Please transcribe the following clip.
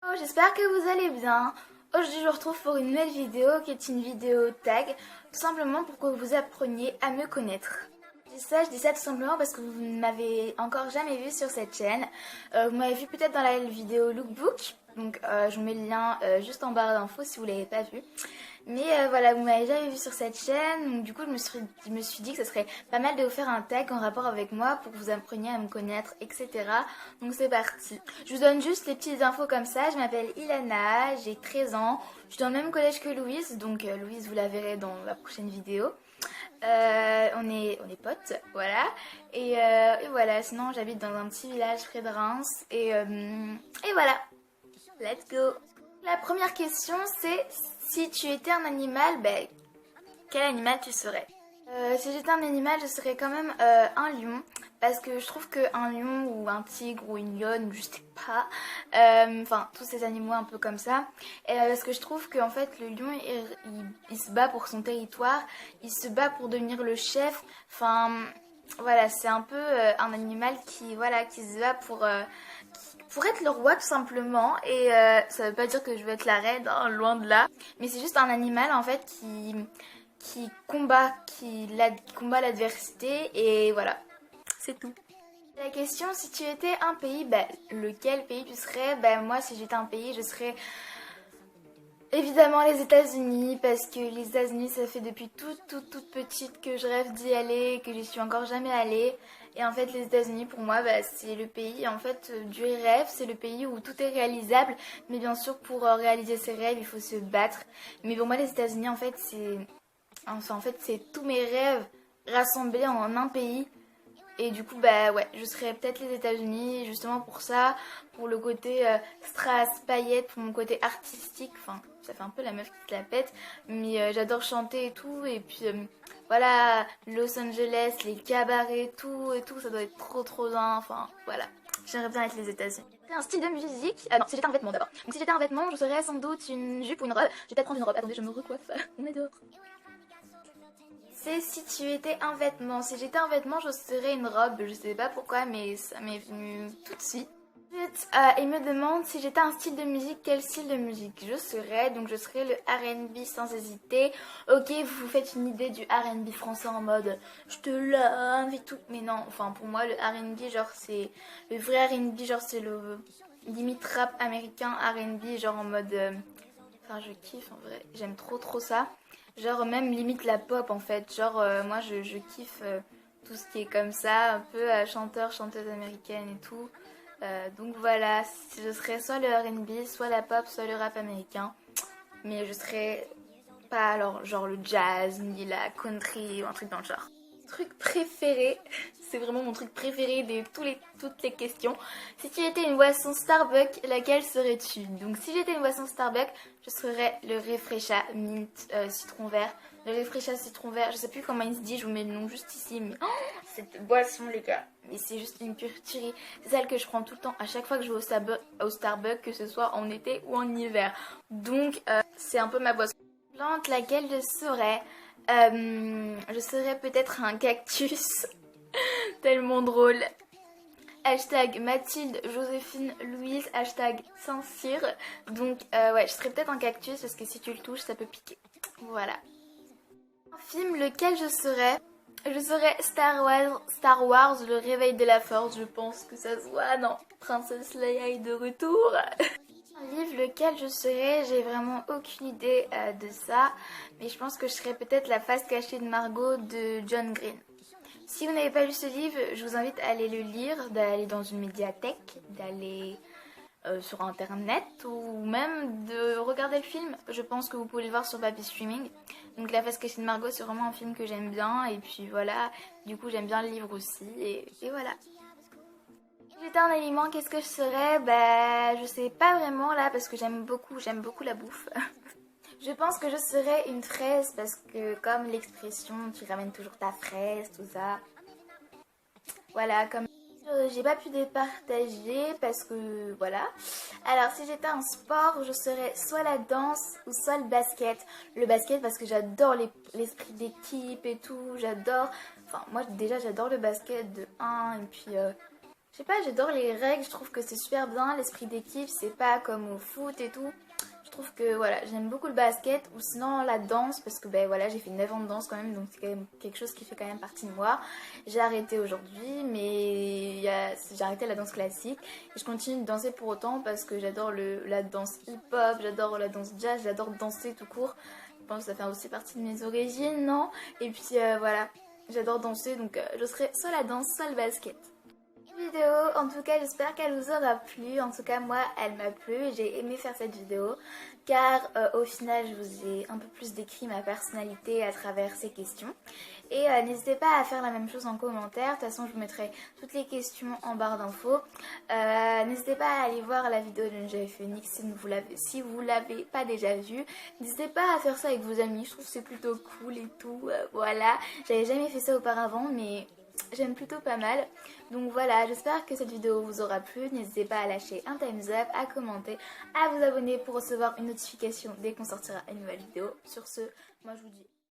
Oh, j'espère que vous allez bien. Aujourd'hui, je vous retrouve pour une nouvelle vidéo qui est une vidéo tag, tout simplement pour que vous appreniez à me connaître. Je dis ça tout simplement parce que vous ne m'avez encore jamais vu sur cette chaîne. Vous m'avez vu peut-être dans la vidéo lookbook, donc je vous mets le lien juste en barre d'infos si vous ne l'avez pas vu. Mais voilà, vous m'avez jamais vu sur cette chaîne, donc du coup je me suis dit que ce serait pas mal de vous faire un tag en rapport avec moi pour que vous appreniez à me connaître, etc. Donc c'est parti. Je vous donne juste les petites infos comme ça. Je m'appelle Ilana, j'ai 13 ans, je suis dans le même collège que Louise, donc Louise vous la verrez dans la prochaine vidéo. On est potes, voilà. Et voilà, sinon j'habite dans un petit village près de Reims. Et voilà, let's go. La première question c'est, si tu étais un animal, ben, quel animal tu serais? Si j'étais un animal, je serais quand même un lion. Parce que je trouve qu'un lion ou un tigre ou une lionne, je sais pas, enfin tous ces animaux un peu comme ça, parce que je trouve qu'en fait le lion il se bat pour son territoire, il se bat pour devenir le chef, enfin voilà, c'est un peu un animal qui se bat pour être le roi tout simplement. Et ça veut pas dire que je veux être la reine, hein, loin de là, mais c'est juste un animal en fait qui combat l'adversité, et voilà, c'est tout. La question, si tu étais un pays, ben, lequel pays tu serais? Ben, moi, si j'étais un pays, je serais évidemment les États-Unis, parce que les États-Unis, ça fait depuis toute petite que je rêve d'y aller, que j'y suis encore jamais allée. Et en fait, les États-Unis, pour moi, bah, c'est le pays en fait du rêve, c'est le pays où tout est réalisable. Mais bien sûr, pour réaliser ses rêves, il faut se battre. Mais pour moi, les États-Unis, en fait, c'est tous mes rêves rassemblés en un pays. Et du coup, bah ouais, je serais peut-être les États-Unis justement pour ça, pour le côté strass, paillettes, pour mon côté artistique. Enfin, ça fait un peu la meuf qui se la pète, mais j'adore chanter et tout. Et puis voilà, Los Angeles, les cabarets, tout et tout, ça doit être trop bien. Enfin, voilà, j'aimerais bien être les États-Unis. C'est un style de musique. Ah non, si j'étais un vêtement d'abord. Donc si j'étais un vêtement, je serais sans doute une jupe ou une robe. Je vais peut-être prendre une robe. Attendez, je me recoiffe. On est dehors. C'est si tu étais un vêtement. Si j'étais un vêtement, je serais une robe. Je sais pas pourquoi, mais ça m'est venu tout de suite. Ensuite, il me demande si j'étais un style de musique, quel style de musique je serais. Donc je serais le R&B sans hésiter. Ok, vous vous faites une idée du R&B français en mode je te love et tout. Mais non, enfin pour moi le R&B genre c'est le vrai R&B, genre c'est le limite rap américain R&B, genre en mode enfin je kiffe en vrai, j'aime trop ça. Genre même limite la pop en fait, genre moi je kiffe tout ce qui est comme ça, un peu chanteur, chanteuse américaine et tout. Donc voilà, je serais soit le R&B, soit la pop, soit le rap américain. Mais je serais pas alors genre le jazz, ni la country ou un truc dans le genre. Truc préféré, c'est vraiment mon truc préféré de toutes les questions. Si tu étais une boisson Starbucks, laquelle serais-tu? Donc si j'étais une boisson Starbucks, je serais le Refresha Mint citron vert. Le Refresha citron vert, je sais plus comment il se dit, je vous mets le nom juste ici. Mais oh, cette boisson les gars, mais c'est juste une pure tuerie. C'est celle que je prends tout le temps à chaque fois que je vais au Starbucks, que ce soit en été ou en hiver. Donc c'est un peu ma boisson. Plante laquelle je serais? Je serais peut-être un cactus. Tellement drôle. Hashtag Mathilde, Joséphine, Louise, hashtag Saint-Cyr. Donc ouais, je serais peut-être un cactus parce que si tu le touches, ça peut piquer. Voilà. Un film, lequel je serais? Je serais Star Wars, le réveil de la force. Je pense que ça se voit. Non, Princesse Leia est de retour. Un livre, lequel je serais, j'ai vraiment aucune idée de ça, mais je pense que je serais peut-être la face cachée de Margot de John Green. Si vous n'avez pas lu ce livre, je vous invite à aller le lire, d'aller dans une médiathèque, d'aller sur internet ou même de regarder le film. Je pense que vous pouvez le voir sur Baby Streaming. Donc La face cachée de Margot, c'est vraiment un film que j'aime bien, et puis voilà, du coup j'aime bien le livre aussi, et voilà. Si j'étais un aliment, qu'est-ce que je serais? Bah, je sais pas vraiment là parce que j'aime beaucoup la bouffe. Je pense que je serais une fraise parce que comme l'expression, tu ramènes toujours ta fraise, tout ça. Voilà, comme J'ai pas pu les partager parce que voilà. Alors si j'étais un sport, je serais soit la danse ou soit le basket. Le basket parce que j'adore l'esprit d'équipe et tout, j'adore. Enfin moi déjà j'adore le basket de 1 et puis je sais pas, j'adore les règles, je trouve que c'est super bien, l'esprit d'équipe, c'est pas comme au foot et tout. Je trouve que voilà, j'aime beaucoup le basket ou sinon la danse parce que ben voilà, j'ai fait 9 ans de danse quand même donc c'est quand même quelque chose qui fait quand même partie de moi. J'ai arrêté aujourd'hui mais j'ai arrêté la danse classique et je continue de danser pour autant parce que j'adore la danse hip-hop, j'adore la danse jazz, j'adore danser tout court. Je pense que ça fait aussi partie de mes origines, non? Et puis voilà, j'adore danser donc je serai soit la danse, soit le basket. Vidéo, en tout cas j'espère qu'elle vous aura plu, en tout cas moi elle m'a plu et j'ai aimé faire cette vidéo car au final je vous ai un peu plus décrit ma personnalité à travers ces questions et n'hésitez pas à faire la même chose en commentaire, de toute façon je vous mettrai toutes les questions en barre d'infos. N'hésitez pas à aller voir la vidéo de Ninja Phoenix si vous l'avez pas déjà vue, n'hésitez pas à faire ça avec vos amis, je trouve que c'est plutôt cool et tout, voilà, j'avais jamais fait ça auparavant mais j'aime plutôt pas mal. Donc voilà, j'espère que cette vidéo vous aura plu. N'hésitez pas à lâcher un thumbs up, à commenter, à vous abonner pour recevoir une notification dès qu'on sortira une nouvelle vidéo. Sur ce, moi je vous dis